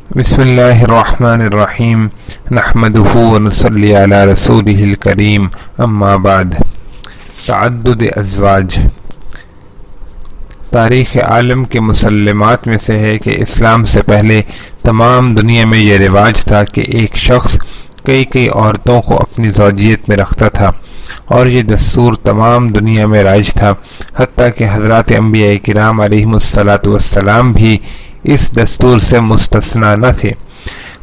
بسم اللہ الرحمن الرحیم نحمدہ ونصلی علی رسولہ الکریم اما بعد۔ تعدد ازواج تاریخ عالم کے مسلمات میں سے ہے کہ اسلام سے پہلے تمام دنیا میں یہ رواج تھا کہ ایک شخص کئی عورتوں کو اپنی زوجیت میں رکھتا تھا، اور یہ دستور تمام دنیا میں رائج تھا، حتیٰ کہ حضرات انبیاء کرام علیہم الصلاۃ والسلام بھی اس دستور سے مستثنی نہ تھے۔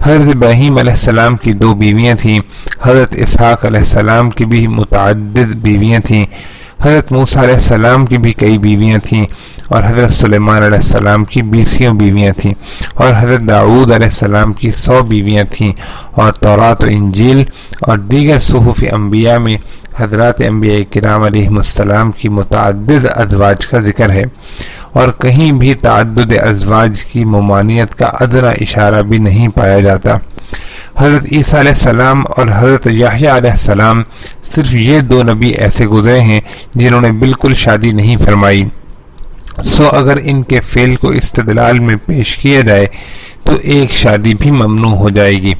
حضرت ابراہیم علیہ السلام کی 2 بیویاں تھیں، حضرت اسحاق علیہ السلام کی بھی متعدد بیویاں تھیں، حضرت موسیٰ علیہ السلام کی بھی کئی بیویاں تھیں، اور حضرت سلیمان علیہ السلام کی 20 بیویاں تھیں، اور حضرت داؤد علیہ السلام کی 100 بیویاں تھیں، اور تورات و انجیل اور دیگر صحف انبیاء میں حضرات انبیاء کرام علیہم السلام کی متعدد ازواج کا ذکر ہے، اور کہیں بھی تعدد ازواج کی ممانعت کا ادنی اشارہ بھی نہیں پایا جاتا۔ حضرت عیسیٰ علیہ السلام اور حضرت یحییٰ علیہ السلام صرف یہ 2 نبی ایسے گزرے ہیں جنہوں نے بالکل شادی نہیں فرمائی، سو اگر ان کے فعل کو استدلال میں پیش کیا جائے تو ایک شادی بھی ممنوع ہو جائے گی۔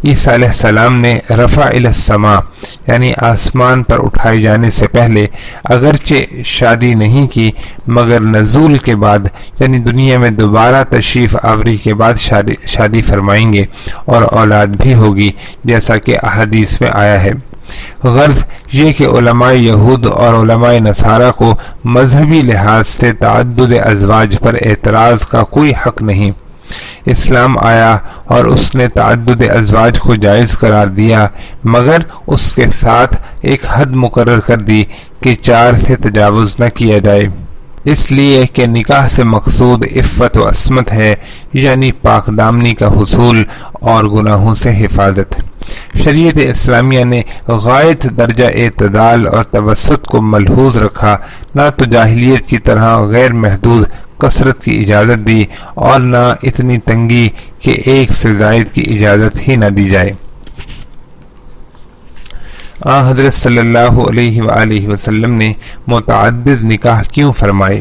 عیسیٰ علیہ السلام نے رفع الی السماء یعنی آسمان پر اٹھائے جانے سے پہلے اگرچہ شادی نہیں کی، مگر نزول کے بعد یعنی دنیا میں دوبارہ تشریف آوری کے بعد شادی فرمائیں گے، اور اولاد بھی ہوگی، جیسا کہ احادیث میں آیا ہے۔ غرض یہ کہ علماء یہود اور علماء نصارہ کو مذہبی لحاظ سے تعدد ازواج پر اعتراض کا کوئی حق نہیں۔ اسلام آیا اور اس نے تعدد ازواج کو جائز قرار دیا، مگر اس کے ساتھ ایک حد مقرر کر دی کہ 4 سے تجاوز نہ کیا جائے، اس لیے کہ نکاح سے مقصود عفت و عصمت ہے، یعنی پاک دامنی کا حصول اور گناہوں سے حفاظت۔ شریعت اسلامیہ نے غایت درجہ اعتدال اور توسط کو ملحوظ رکھا، نہ تو جاہلیت کی طرح غیر محدود کثرت کی اجازت دی، اور نہ اتنی تنگی کہ ایک سے زائد کی اجازت ہی نہ دی جائے۔ حضرت صلی اللہ علیہ وآلہ وسلم نے متعدد نکاح کیوں فرمائے؟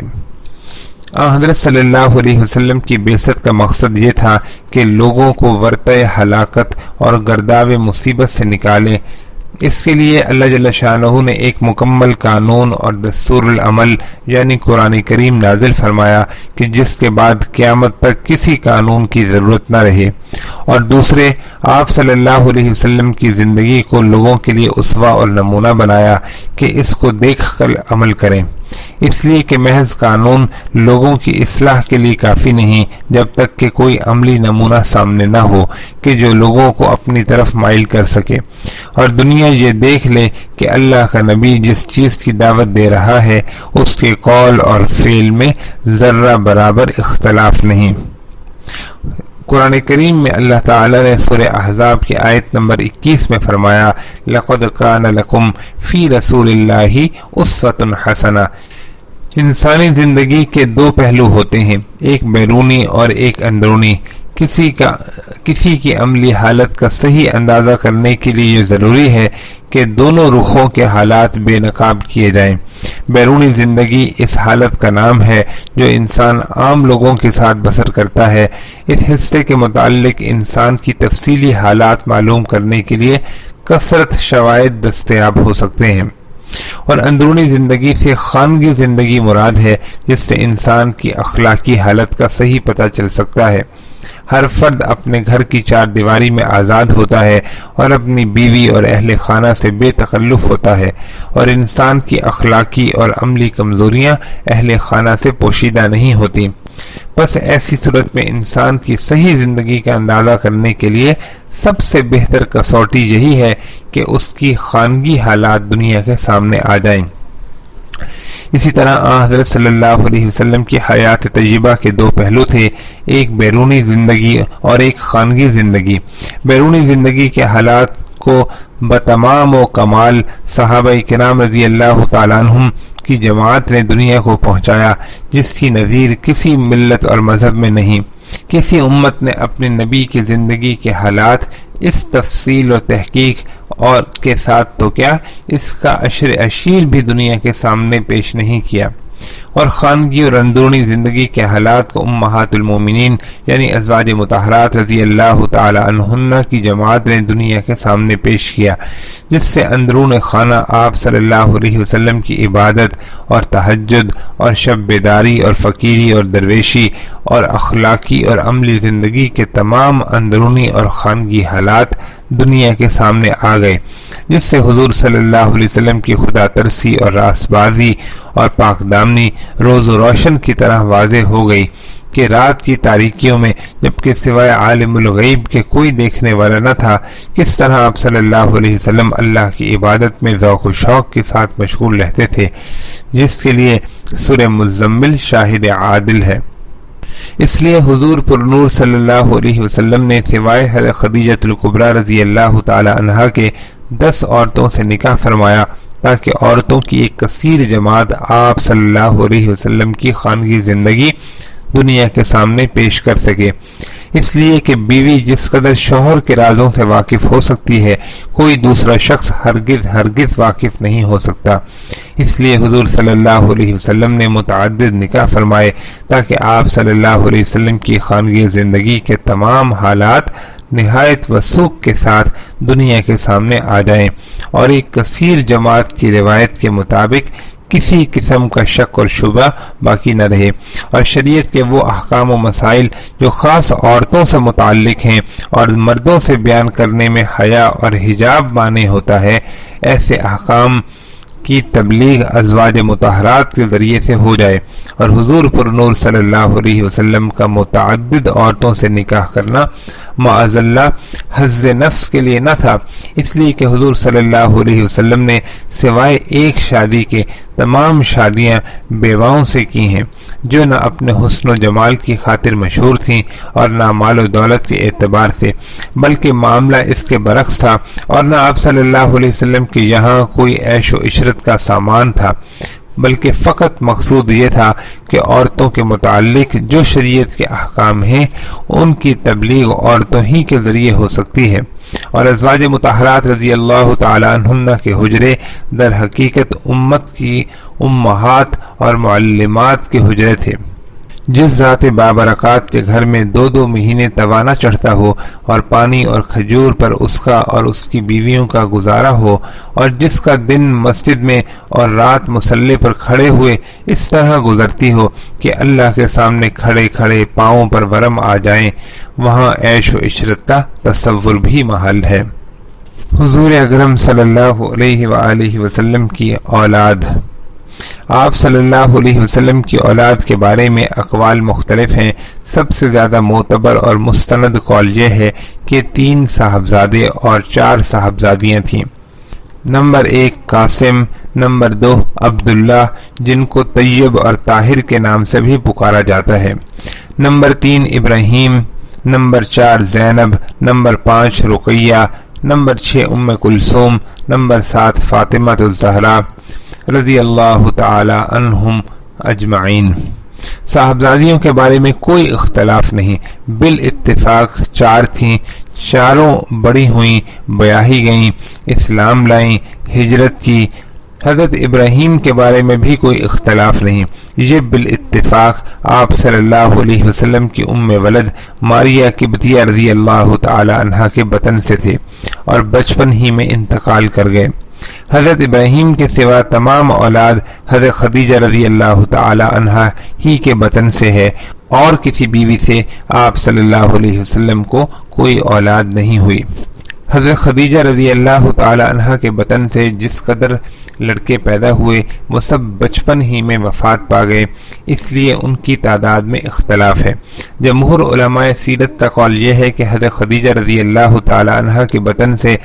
حضرت صلی اللہ علیہ وسلم کی بعثت کا مقصد یہ تھا کہ لوگوں کو ورطہ ہلاکت اور گرداب مصیبت سے نکالے۔ اس کے لیے اللہ جل شانہ نے ایک مکمل قانون اور دستور العمل یعنی قرآن کریم نازل فرمایا کہ جس کے بعد قیامت تک کسی قانون کی ضرورت نہ رہے، اور دوسرے آپ صلی اللہ علیہ وسلم کی زندگی کو لوگوں کے لیے اسوہ اور نمونہ بنایا کہ اس کو دیکھ کر عمل کریں، اس لیے کہ محض قانون لوگوں کی اصلاح کے لیے کافی نہیں جب تک کہ کوئی عملی نمونہ سامنے نہ ہو کہ جو لوگوں کو اپنی طرف مائل کر سکے، اور دنیا یہ دیکھ لے کہ اللہ کا نبی جس چیز کی دعوت دے رہا ہے اس کے قول اور فعل میں ذرہ برابر اختلاف نہیں۔ قرآن کریم میں اللہ تعالی نے سورہ احزاب کی آیت نمبر 21 میں فرمایا لَقَدْ كَانَ لَكُمْ فِي رَسُولِ اللَّهِ أُسْوَةٌ حَسَنَةٌ۔ انسانی زندگی کے 2 پہلو ہوتے ہیں، ایک بیرونی اور ایک اندرونی۔ کسی کی عملی حالت کا صحیح اندازہ کرنے کے لیے یہ ضروری ہے کہ دونوں رخوں کے حالات بے نقاب کیے جائیں۔ بیرونی زندگی اس حالت کا نام ہے جو انسان عام لوگوں کے ساتھ بسر کرتا ہے۔ اس حصے کے متعلق انسان کی تفصیلی حالات معلوم کرنے کے لیے کثرت شواہد دستیاب ہو سکتے ہیں، اور اندرونی زندگی سے خانگی زندگی مراد ہے جس سے انسان کی اخلاقی حالت کا صحیح پتہ چل سکتا ہے۔ ہر فرد اپنے گھر کی 4 دیواری میں آزاد ہوتا ہے اور اپنی بیوی اور اہل خانہ سے بے تکلف ہوتا ہے، اور انسان کی اخلاقی اور عملی کمزوریاں اہل خانہ سے پوشیدہ نہیں ہوتی۔ بس ایسی صورت میں انسان کی صحیح زندگی کا اندازہ کرنے کے لیے سب سے بہتر کسوٹی یہی ہے کہ اس کی خانگی حالات دنیا کے سامنے آ جائیں۔ اسی طرح حضرت صلی اللہ علیہ وسلم کی حیات طیبہ کے 2 پہلو تھے، ایک بیرونی زندگی اور ایک خانگی زندگی۔ بیرونی زندگی کے حالات کو بتمام و کمال صحابہ کرام رضی اللہ تعالیٰ عنہم کی جماعت نے دنیا کو پہنچایا، جس کی نظیر کسی ملت اور مذہب میں نہیں۔ کسی امت نے اپنے نبی کی زندگی کے حالات اس تفصیل و تحقیق اور کے ساتھ تو کیا اس کا عشر اشیر بھی دنیا کے سامنے پیش نہیں کیا۔ اور خانگی اور اندرونی زندگی کے حالات کو امہات المومنین یعنی ازواج مطہرات رضی اللہ تعالی عنہن کی جماعت نے دنیا کے سامنے پیش کیا، جس سے اندرون خانہ آپ صلی اللہ علیہ وسلم کی عبادت اور تہجد اور شب بیداری اور فقیری اور درویشی اور اخلاقی اور عملی زندگی کے تمام اندرونی اور خانگی حالات دنیا کے سامنے آ گئے، جس سے حضور صلی اللہ علیہ وسلم کی خدا ترسی اور راست بازی اور پاک دامنی روز و روشن کی طرح واضح ہو گئی کہ رات کی تاریکیوں میں جبکہ سوائے عالم الغیب کے کوئی دیکھنے والا نہ تھا، کس طرح آپ صلی اللہ علیہ وسلم اللہ کی عبادت میں ذوق و شوق کے ساتھ مشغول رہتے تھے، جس کے لیے سورہ مزمل شاہد عادل ہے۔ اس لیے حضور پر نور صلی اللہ علیہ وسلم نے سوائے حضرت خدیجہ الکبریٰ رضی اللہ تعالی عنہا کے 10 عورتوں سے نکاح فرمایا تاکہ عورتوں کی ایک کثیر جماعت آپ صلی اللہ علیہ وسلم کی خانگی زندگی دنیا کے سامنے پیش کر سکے، اس لیے کہ بیوی جس قدر شوہر کے رازوں سے واقف ہو سکتی ہے کوئی دوسرا شخص ہرگز واقف نہیں ہو سکتا۔ اس لیے حضور صلی اللہ علیہ وسلم نے متعدد نکاح فرمائے تاکہ آپ صلی اللہ علیہ وسلم کی خانگی زندگی کے تمام حالات نہایت وثوق کے ساتھ دنیا کے سامنے آ جائیں اور ایک کثیر جماعت کی روایت کے مطابق کسی قسم کا شک اور شبہ باقی نہ رہے، اور شریعت کے وہ احکام و مسائل جو خاص عورتوں سے متعلق ہیں اور مردوں سے بیان کرنے میں حیا اور حجاب مانے ہوتا ہے، ایسے احکام کی تبلیغ ازواج مطہرات کے ذریعے سے ہو جائے، اور حضور پر نور صلی اللہ علیہ وسلم کا متعدد عورتوں سے نکاح کرنا معاذ اللہ حظ نفس کے لیے نہ تھا، اس لیے کہ حضور صلی اللہ علیہ وسلم نے سوائے ایک شادی کے تمام شادیاں بیواؤں سے کی ہیں، جو نہ اپنے حسن و جمال کی خاطر مشہور تھیں اور نہ مال و دولت کے اعتبار سے، بلکہ معاملہ اس کے برعکس تھا، اور نہ آپ صلی اللہ علیہ وسلم کے یہاں کوئی عیش و عشرت کا سامان تھا، بلکہ فقط مقصود یہ تھا کہ عورتوں کے متعلق جو شریعت کے احکام ہیں ان کی تبلیغ عورتوں ہی کے ذریعے ہو سکتی ہے، اور ازواج مطہرات رضی اللہ تعالی عنہن کے حجرے در حقیقت امت کی امہات اور معلمات کے حجرے تھے۔ جس ذات بابرکات کے گھر میں 2 مہینے توانا چڑھتا ہو اور پانی اور کھجور پر اس کا اور اس کی بیویوں کا گزارا ہو، اور جس کا دن مسجد میں اور رات مصلی پر کھڑے ہوئے اس طرح گزرتی ہو کہ اللہ کے سامنے کھڑے کھڑے پاؤں پر ورم آ جائیں، وہاں عیش و عشرت کا تصور بھی محال ہے۔ حضور اکرم صلی اللہ علیہ وآلہ وسلم کی اولاد۔ آپ صلی اللہ علیہ وسلم کی اولاد کے بارے میں اقوال مختلف ہیں۔ سب سے زیادہ معتبر اور مستند قول یہ ہے کہ 3 صاحبزادے اور 4 صاحبزادیاں تھیں۔ نمبر 1 قاسم، نمبر 2 عبداللہ جن کو طیب اور طاہر کے نام سے بھی پکارا جاتا ہے، نمبر 3 ابراہیم، نمبر 4 زینب، نمبر 5 رقیہ، نمبر 6 ام کلثوم، نمبر 7 فاطمہ الزہرا رضی اللہ تعالی عنہم اجمعین۔ صاحبزادیوں کے بارے میں کوئی اختلاف نہیں، بالاتفاق 4 تھیں، چاروں بڑی ہوئیں، بیاہی گئیں، اسلام لائیں، ہجرت کی۔ حضرت ابراہیم کے بارے میں بھی کوئی اختلاف نہیں، یہ بالاتفاق آپ صلی اللہ علیہ وسلم کی ام ولد ماریہ قبطیہ رضی اللہ تعالی عنہا کے بطن سے تھے اور بچپن ہی میں انتقال کر گئے۔ حضرت ابراہیم کے سوا تمام اولاد حضرت خدیجہ رضی اللہ تعالی عنہا ہی کے بطن سے ہے، اور کسی بیوی سے آپ صلی اللہ علیہ وسلم کو کوئی اولاد نہیں ہوئی۔ حضرت خدیجہ رضی اللہ تعالی عنہا کے بطن سے جس قدر لڑکے پیدا ہوئے وہ سب بچپن ہی میں وفات پا گئے، اس لیے ان کی تعداد میں اختلاف ہے۔ جمہور علماء سیرت کا قول یہ ہے کہ حضرت خدیجہ رضی اللہ تعالی عنہا کے بطن سے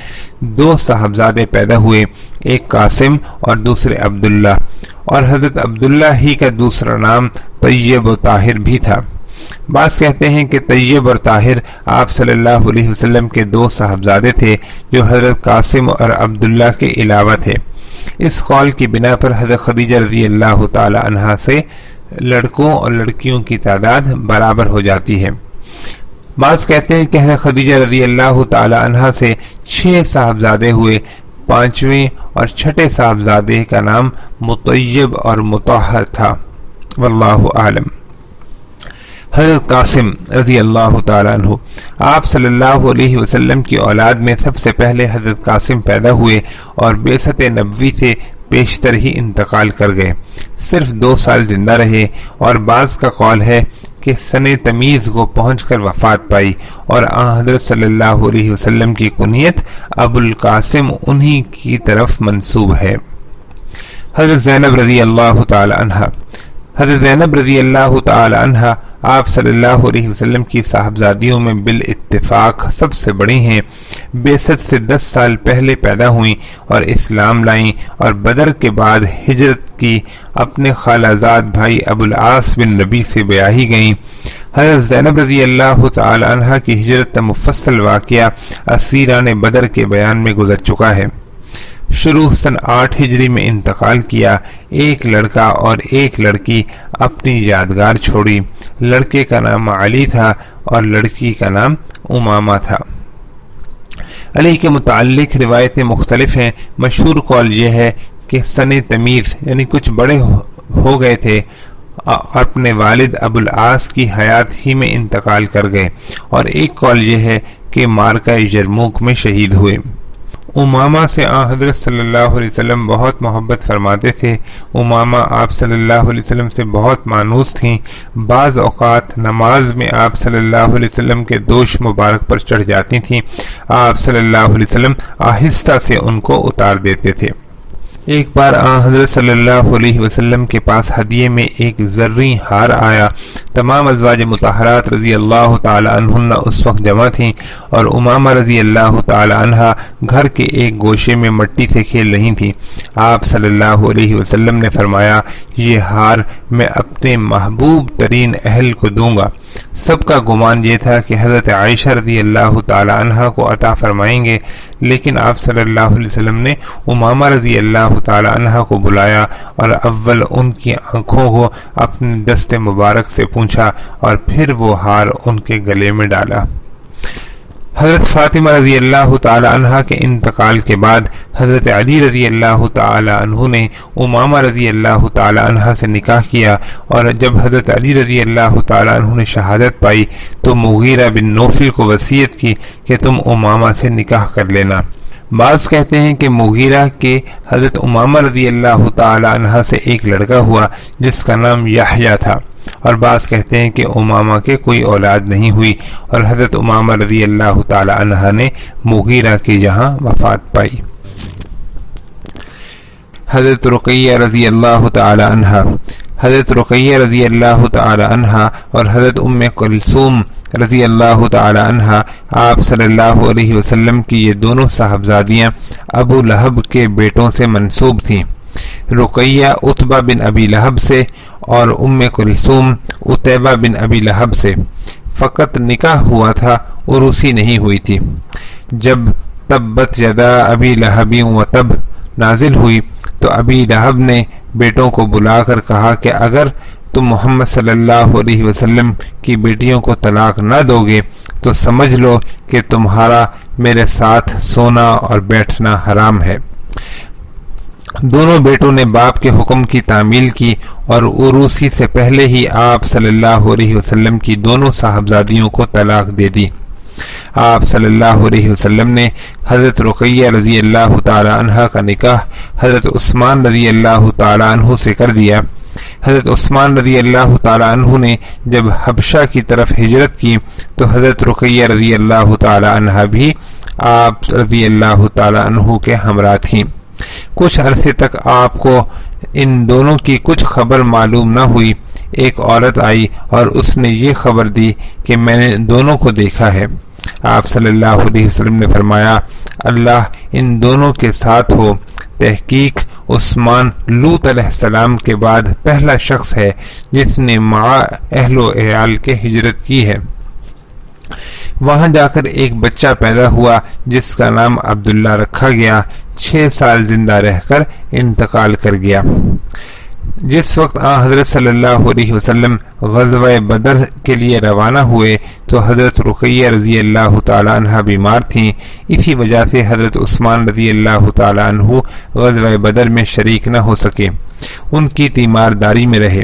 2 صاحبزادے پیدا ہوئے، ایک قاسم اور دوسرے عبداللہ، اور حضرت عبداللہ ہی کا دوسرا نام طیب و طاہر بھی تھا۔ بعض کہتے ہیں کہ طیب اور طاہر آپ صلی اللہ علیہ وسلم کے 2 صاحبزادے تھے جو حضرت قاسم اور عبداللہ کے علاوہ تھے۔ اس قول کی بنا پر حضرت خدیجہ رضی اللہ تعالی عنہا سے لڑکوں اور لڑکیوں کی تعداد برابر ہو جاتی ہے۔ بعض کہتے ہیں کہ حضرت خدیجہ رضی اللہ تعالی عنہا سے 6 صاحبزادے ہوئے، 5ویں اور 6ٹھے صاحبزادے کا نام مطیب اور مطہر تھا۔ واللہ اعلم۔ حضرت قاسم رضی اللہ تعالیٰ عنہ، آپ صلی اللہ علیہ وسلم کی اولاد میں سب سے پہلے حضرت قاسم پیدا ہوئے اور بعثت نبوی سے پیشتر ہی انتقال کر گئے، صرف 2 سال زندہ رہے، اور بعض کا قول ہے کہ سن تمیز کو پہنچ کر وفات پائی، اور حضرت صلی اللہ علیہ وسلم کی کنیت ابو القاسم انہی کی طرف منسوب ہے۔ حضرت زینب رضی اللہ تعالی عنہ، حضرت زینب رضی اللہ تعالی عنہ آپ صلی اللہ علیہ وسلم کی صاحبزادیوں میں بالاتفاق سب سے بڑی ہیں، بعثت سے 10 سال پہلے پیدا ہوئیں اور اسلام لائیں، اور بدر کے بعد ہجرت کی، اپنے خالہ زاد بھائی ابو العاص بن ربیع سے بیاہی گئیں۔ حضرت زینب رضی اللہ تعالی عنہ کی ہجرت کا مفصل واقعہ اسیران بدر کے بیان میں گزر چکا ہے۔ شروع سن 8 ہجری میں انتقال کیا، ایک لڑکا اور ایک لڑکی اپنی یادگار چھوڑی، لڑکے کا نام علی تھا اور لڑکی کا نام امامہ تھا۔ علی کے متعلق روایتیں مختلف ہیں، مشہور قول یہ ہے کہ سن تمیز یعنی کچھ بڑے ہو گئے تھے، اپنے والد ابو العاص کی حیات ہی میں انتقال کر گئے، اور ایک قول یہ ہے کہ مارکہ یرموک میں شہید ہوئے۔ امامہ سے حضرت صلی اللہ علیہ وسلم بہت محبت فرماتے تھے۔ امامہ آپ صلی اللہ علیہ وسلم سے بہت مانوس تھیں، بعض اوقات نماز میں آپ صلی اللہ علیہ وسلم کے دوش مبارک پر چڑھ جاتی تھیں، آپ صلی اللہ علیہ وسلم آہستہ سے ان کو اتار دیتے تھے۔ ایک بار حضرت صلی اللہ علیہ وسلم کے پاس ہدیے میں ایک زرعی ہار آیا، تمام ازواج مطہرات رضی اللہ تعالی عنہن اس وقت جمع تھیں، اور امامہ رضی اللہ تعالی عنہا گھر کے ایک گوشے میں مٹی سے کھیل رہی تھیں۔ آپ صلی اللہ علیہ وسلم نے فرمایا، یہ ہار میں اپنے محبوب ترین اہل کو دوں گا۔ سب کا گمان یہ تھا کہ حضرت عائشہ رضی اللہ تعالی عنہا کو عطا فرمائیں گے، لیکن آپ صلی اللہ علیہ وسلم نے امامہ رضی اللہ تعالی عنہا کو بلایا اور اول ان کی آنکھوں کو اپنے دست مبارک سے پوچھا اور پھر وہ ہار ان کے گلے میں ڈالا۔ حضرت فاطمہ رضی اللہ تعالی عنہا کے انتقال کے بعد حضرت علی رضی اللہ تعالی عنہ نے امامہ رضی اللہ تعالی عنہا سے نکاح کیا، اور جب حضرت علی رضی اللہ تعالی عنہ نے شہادت پائی تو مغیرہ بن نوفل کو وصیت کی کہ تم امامہ سے نکاح کر لینا۔ بعض کہتے ہیں کہ مغیرہ کے حضرت امامہ رضی اللہ تعالی عنہ سے ایک لڑکا ہوا جس کا نام یحییٰ تھا، اور بعض کہتے ہیں کہ امامہ کے کوئی اولاد نہیں ہوئی، اور حضرت امامہ رضی اللہ تعالی عنہ نے مغیرہ کے جہاں وفات پائی۔ حضرت رقیہ رضی اللہ تعالی عنہ، حضرت رقیہ رضی اللہ تعالی عنہ اور حضرت ام کلثوم رضی اللہ تعالی عنہ آپ صلی اللہ علیہ وسلم کی یہ دونوں صاحبزادیاں ابو لہب کے بیٹوں سے منسوب تھیں، رقیہ عتبہ بن ابی لہب سے اور ام کلثوم عتیبہ بن ابی لہب سے۔ فقط نکاح ہوا تھا، عروسی نہیں ہوئی تھی۔ جب تبت یدا ابی لہب و تب نازل ہوئی تو ابی لہب نے بیٹوں کو بلا کر کہا کہ اگر تم محمد صلی اللہ علیہ وسلم کی بیٹیوں کو طلاق نہ دو گے تو سمجھ لو کہ تمہارا میرے ساتھ سونا اور بیٹھنا حرام ہے۔ دونوں بیٹوں نے باپ کے حکم کی تعمیل کی اور عروسی سے پہلے ہی آپ صلی اللہ علیہ وسلم کی دونوں صاحبزادیوں کو طلاق دے دی۔ آپ صلی اللہ علیہ وسلم نے حضرت رقیہ رضی اللہ تعالی عنہ کا نکاح حضرت عثمان رضی اللہ تعالی عنہ سے کر دیا۔ حضرت عثمان رضی اللہ تعالی عنہ نے جب حبشہ کی طرف ہجرت کی تو حضرت رقیہ رضی اللہ تعالی عنہ بھی آپ رضی اللہ تعالی عنہ کے ہمراہ تھیں۔ کچھ عرصے تک آپ کو ان دونوں کی کچھ خبر معلوم نہ ہوئی۔ ایک عورت آئی اور اس نے یہ خبر دی کہ میں نے دونوں کو دیکھا ہے۔ آپ صلی اللہ علیہ وسلم نے فرمایا، اللہ ان دونوں کے ساتھ ہو، تحقیق عثمان لوط علیہ السلام کے بعد پہلا شخص ہے جس نے مع اہل و عیال کے ہجرت کی ہے۔ وہاں جا کر ایک بچہ پیدا ہوا جس کا نام عبداللہ رکھا گیا، 6 سال زندہ رہ کر انتقال کر گیا۔ جس وقت حضرت صلی اللہ علیہ وسلم غزوہ بدر کے لیے روانہ ہوئے تو حضرت رقیہ رضی اللہ تعالی عنہ بیمار تھیں. اسی وجہ سے حضرت عثمان رضی اللہ تعالی عنہ غزوہ بدر میں شریک نہ ہو سکے، ان کی تیمارداری میں رہے.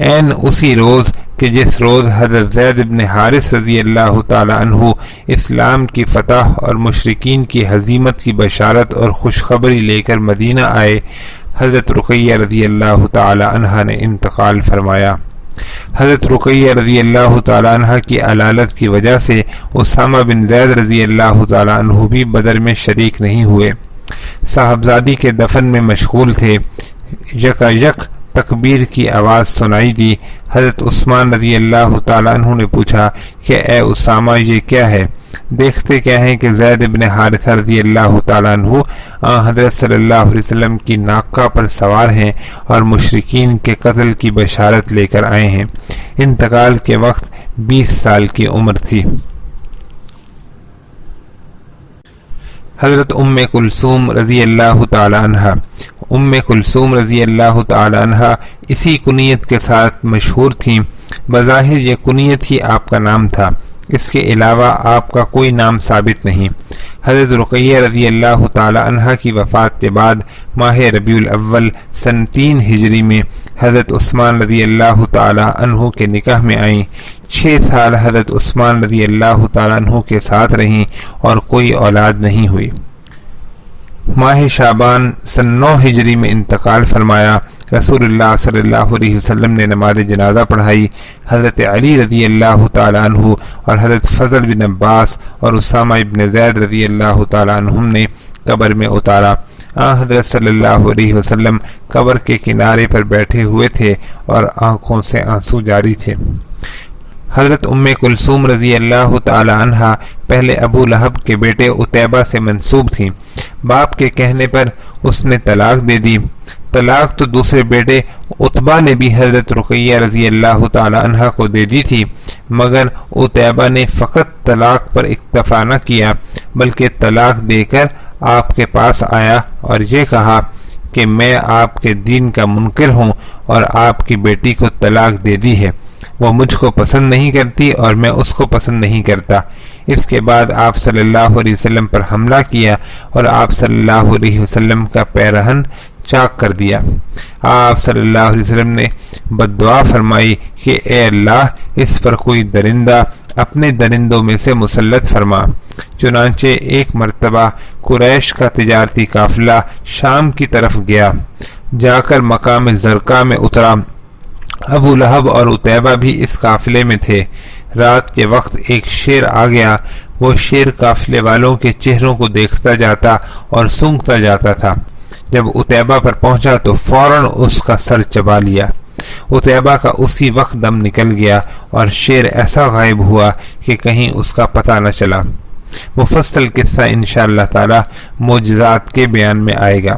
عین اسی روز کہ جس روز حضرت زید بن حارث رضی اللہ تعالی عنہ اسلام کی فتح اور مشرکین کی ہزیمت کی بشارت اور خوشخبری لے کر مدینہ آئے، حضرت رقیہ رضی اللہ تعالی عنہ نے انتقال فرمایا. حضرت رقیہ رضی اللہ تعالی عنہ کی علالت کی وجہ سے اسامہ بن زید رضی اللہ تعالی عنہ بھی بدر میں شریک نہیں ہوئے. صاحبزادی کے دفن میں مشغول تھے. یکا یک تکبیر کی آواز سنائی دی. حضرت عثمان رضی اللہ تعالی عنہ نے پوچھا کہ اے اسامہ یہ کیا ہے؟ دیکھتے کیا ہیں کہ زید بن حارثہ رضی اللہ تعالیٰ عنہ حضرت صلی اللہ علیہ وسلم کی ناقہ پر سوار ہیں اور مشرکین کے قتل کی بشارت لے کر آئے ہیں. انتقال کے وقت 20 سال کی عمر تھی. حضرت ام کلثوم رضی اللہ تعالی عنہ رضی اللہ تعالی عنہ اسی کنیت کے ساتھ مشہور تھیں. بظاہر یہ کنیت ہی آپ کا نام تھا، اس کے علاوہ آپ کا کوئی نام ثابت نہیں. حضرت رقیہ رضی اللہ تعالی عنہ کی وفات کے بعد ماہ ربیع الاول سن 3 ہجری میں حضرت عثمان رضی اللہ تعالی عنہ کے نکاح میں آئیں. 6 سال حضرت عثمان رضی اللہ تعالی عنہ کے ساتھ رہیں اور کوئی اولاد نہیں ہوئی. ماہ شعبان سن 9 ہجری میں انتقال فرمایا. رسول اللہ صلی اللہ علیہ وسلم نے نماز جنازہ پڑھائی. حضرت علی رضی اللہ تعالی عنہ اور حضرت فضل بن عباس اور اسامہ ابن زید رضی اللہ تعالی عنہم نے قبر میں اتارا. حضرت صلی اللہ علیہ وسلم قبر کے کنارے پر بیٹھے ہوئے تھے اور آنکھوں سے آنسو جاری تھے. حضرت ام کلثوم رضی اللہ تعالی عنہ پہلے ابو لہب کے بیٹے عتیبہ سے منسوب تھیں. باپ کے کہنے پر اس نے طلاق دے دی. طلاق تو دوسرے بیٹے عتبہ نے بھی حضرت رقیہ رضی اللہ تعالی عنہ کو دے دی تھی، مگر عتیبہ نے فقط طلاق پر اکتفا نہ کیا بلکہ طلاق دے کر آپ کے پاس آیا اور یہ کہا کہ میں آپ کے دین کا منکر ہوں اور آپ کی بیٹی کو طلاق دے دی ہے. وہ مجھ کو پسند نہیں کرتی اور میں اس کو پسند نہیں کرتا. اس کے بعد آپ صلی اللہ علیہ وسلم پر حملہ کیا اور آپ صلی اللہ علیہ وسلم کا پیرہن چاک کر دیا. آپ صلی اللہ علیہ وسلم نے بد دعا فرمائی کہ اے اللہ اس پر کوئی درندہ اپنے درندوں میں سے مسلط فرما. چنانچہ ایک مرتبہ قریش کا تجارتی قافلہ شام کی طرف گیا. جا کر مقام زرقا میں اترا. ابو لہب اور عتیبہ بھی اس قافلے میں تھے. رات کے وقت ایک شیر آ گیا. وہ شیر قافلے والوں کے چہروں کو دیکھتا جاتا اور سونگھتا جاتا تھا. جب عتیبہ پر پہنچا تو فوراً اس کا سر چبا لیا. عتیبہ کا اسی وقت دم نکل گیا اور شیر ایسا غائب ہوا کہ کہیں اس کا پتہ نہ چلا. مفصل قصہ انشاءاللہ تعالی معجزات کے بیان میں آئے گا.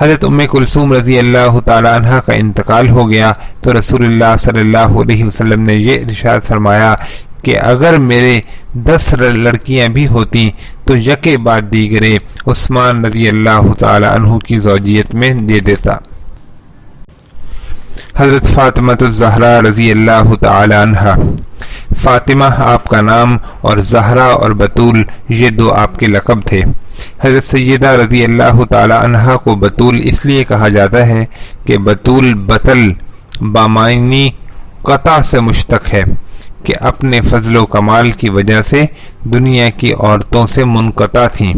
حضرت ام کلثوم رضی اللہ تعالی عنہ کا انتقال ہو گیا تو رسول اللہ صلی اللہ علیہ وسلم نے یہ ارشاد فرمایا کہ اگر میرے 10 لڑکیاں بھی ہوتی تو یکے بعد دیگرے عثمان رضی اللہ تعالی عنہ کی زوجیت میں دے دیتا. حضرت فاطمہ الزہرا رضی اللہ تعالی عنہ. فاطمہ آپ کا نام اور زہرا اور بطول یہ 2 آپ کے لقب تھے. حضرت سیدہ رضی اللہ تعالی عنہ کو بطول اس لیے کہا جاتا ہے کہ بطول بطل بامعنی قطع سے مشتق ہے کہ اپنے فضل و کمال کی وجہ سے دنیا کی عورتوں سے منقطع تھیں،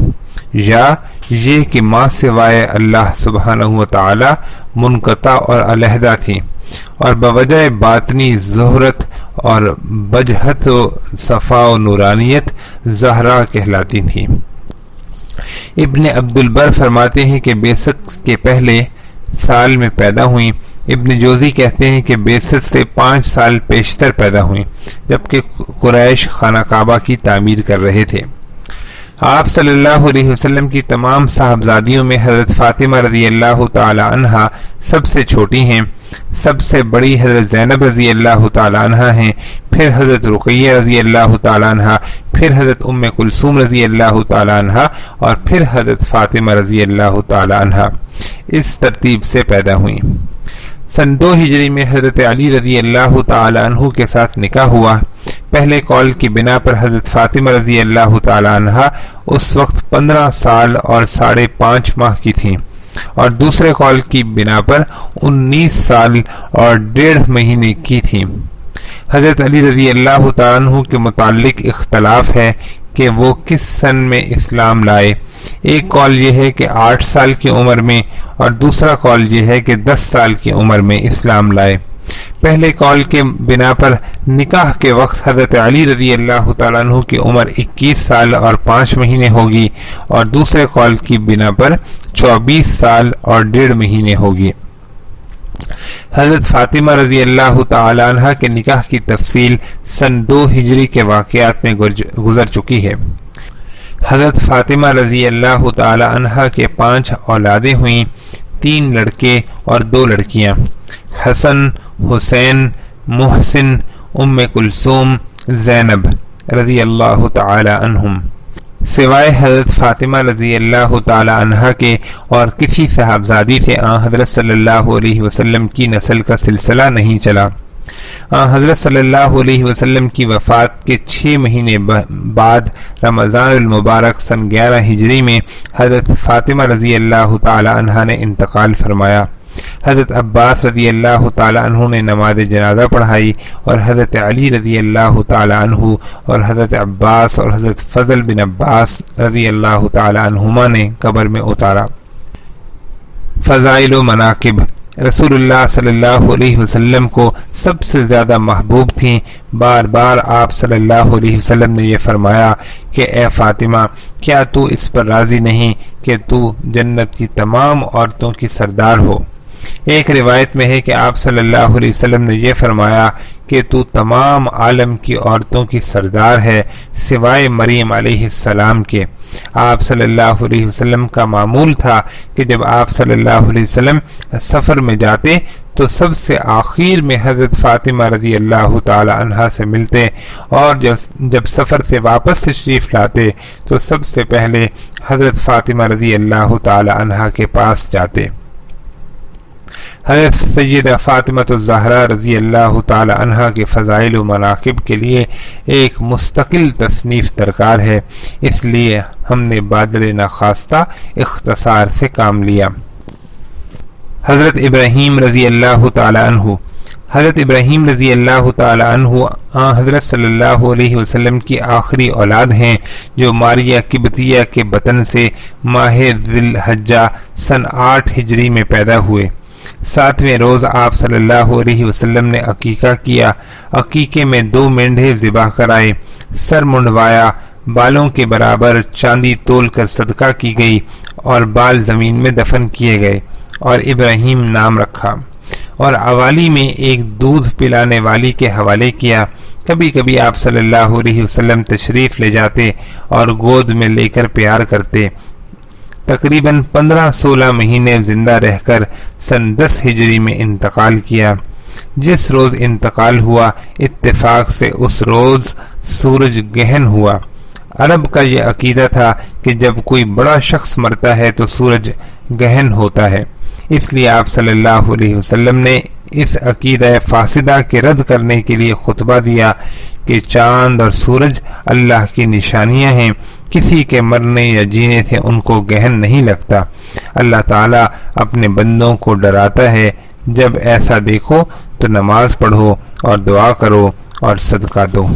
یا یہ کہ ماں سوائے اللہ سبحانہ و تعالی منقطع اور علیحدہ تھیں اور بوجہ باطنی زہرت اور بجہت و صفا و نورانیت زہرا کہلاتی تھیں. ابن عبد البر فرماتے ہیں کہ بعثت کے پہلے سال میں پیدا ہوئیں. ابن جوزی کہتے ہیں کہ بعثت سے 5 سال پیشتر پیدا ہوئیں جبکہ قریش خانہ کعبہ کی تعمیر کر رہے تھے. آپ صلی اللہ علیہ وسلم کی تمام صاحبزادیوں میں حضرت فاطمہ رضی اللہ تعالی عنہ سب سے چھوٹی ہیں. سب سے بڑی حضرت زینب رضی اللہ تعالی عنہ ہیں، پھر حضرت رقیہ رضی اللہ تعالی عنہ، پھر حضرت ام کلثوم رضی اللہ تعالی عنہ اور پھر حضرت فاطمہ رضی اللہ تعالی عنہ. اس ترتیب سے پیدا ہوئیں. سن 2 ہجری میں حضرت علی رضی اللہ تعالی عنہ کے ساتھ نکاح ہوا۔ پہلے قول کی بنا پر حضرت فاطمہ رضی اللہ تعالی عنہ اس وقت 15 سال اور 5.5 ماہ کی تھیں، اور دوسرے قول کی بنا پر 19 سال اور 1.5 مہینے کی تھیں۔ حضرت علی رضی اللہ تعالیٰ عنہ کے متعلق اختلاف ہے کہ وہ کس سن میں اسلام لائے۔ ایک قول یہ ہے کہ 8 سال کی عمر میں، اور دوسرا قول یہ ہے کہ 10 سال کی عمر میں اسلام لائے۔ پہلے قول کے بنا پر نکاح کے وقت حضرت علی رضی اللہ تعالیٰ عنہ کی عمر 21 سال اور 5 مہینے ہوگی، اور دوسرے قول کی بنا پر 24 سال اور 1.5 مہینے ہوگی۔ حضرت فاطمہ رضی اللہ تعالی عنہ کے نکاح کی تفصیل سن 2 ہجری کے واقعات میں گزر چکی ہے۔ حضرت فاطمہ رضی اللہ تعالی عنہ کے 5 اولادیں ہوئیں، 3 لڑکے اور 2 لڑکیاں، حسن، حسین، محسن، ام کلثوم، زینب رضی اللہ تعالی عنہم۔ سوائے حضرت فاطمہ رضی اللہ تعالی عنہ کے اور کسی صاحبزادی سے حضرت صلی اللہ علیہ وسلم کی نسل کا سلسلہ نہیں چلا۔ حضرت صلی اللہ علیہ وسلم کی وفات کے 6 مہینے بعد رمضان المبارک سن 11 ہجری میں حضرت فاطمہ رضی اللہ تعالی عنہ نے انتقال فرمایا۔ حضرت عباس رضی اللہ تعالی عنہ نے نماز جنازہ پڑھائی، اور حضرت علی رضی اللہ تعالی عنہ اور حضرت عباس اور حضرت فضل بن عباس رضی اللہ تعالی عنہما نے قبر میں اتارا۔ فضائل و مناقب۔ رسول اللہ صلی اللہ علیہ وسلم کو سب سے زیادہ محبوب تھیں۔ بار بار آپ صلی اللہ علیہ وسلم نے یہ فرمایا کہ اے فاطمہ، کیا تو اس پر راضی نہیں کہ تو جنت کی تمام عورتوں کی سردار ہو؟ ایک روایت میں ہے کہ آپ صلی اللہ علیہ وسلم نے یہ فرمایا کہ تو تمام عالم کی عورتوں کی سردار ہے سوائے مریم علیہ السلام کے۔ آپ صلی اللہ علیہ وسلم کا معمول تھا کہ جب آپ صلی اللہ علیہ وسلم سفر میں جاتے تو سب سے آخر میں حضرت فاطمہ رضی اللہ تعالی عنہا سے ملتے، اور جب سفر سے واپس تشریف لاتے تو سب سے پہلے حضرت فاطمہ رضی اللہ تعالی عنہا کے پاس جاتے۔ حضرت سیدہ فاطمہ الزہرا رضی اللہ تعالی عنہا کے فضائل و مناقب کے لیے ایک مستقل تصنیف درکار ہے، اس لیے ہم نے بادل ناخواستہ اختصار سے کام لیا۔ حضرت ابراہیم رضی اللہ تعالی عنہ۔ حضرت ابراہیم رضی اللہ تعالی عنہ حضرت صلی اللہ علیہ وسلم کی آخری اولاد ہیں، جو ماریہ قبطیہ کے بطن سے ماہ ذی الحجہ سن 8 ہجری میں پیدا ہوئے۔ 7ویں روز آپ صلی اللہ علیہ وسلم نے عقیقہ کیا۔ عقیقے میں 2 مینڈھے ذبح کرائے، سر منڈوایا، بالوں کے برابر چاندی تول کر صدقہ کی گئی، اور بال زمین میں دفن کیے گئے، اور ابراہیم نام رکھا، اور عوالی میں ایک دودھ پلانے والی کے حوالے کیا۔ کبھی کبھی آپ صلی اللہ علیہ وسلم تشریف لے جاتے اور گود میں لے کر پیار کرتے۔ تقریباً 15-16 مہینے زندہ رہ کر سن 10 ہجری میں انتقال کیا۔ جس روز انتقال ہوا اتفاق سے اس روز سورج گہن ہوا۔ عرب کا یہ عقیدہ تھا کہ جب کوئی بڑا شخص مرتا ہے تو سورج گہن ہوتا ہے، اس لیے آپ صلی اللہ علیہ وسلم نے اس عقیدہ فاسدہ کے رد کرنے کے لیے خطبہ دیا کہ چاند اور سورج اللہ کی نشانیاں ہیں، کسی کے مرنے یا جینے سے ان کو گہن نہیں لگتا۔ اللہ تعالیٰ اپنے بندوں کو ڈراتا ہے، جب ایسا دیکھو تو نماز پڑھو اور دعا کرو اور صدقہ دو۔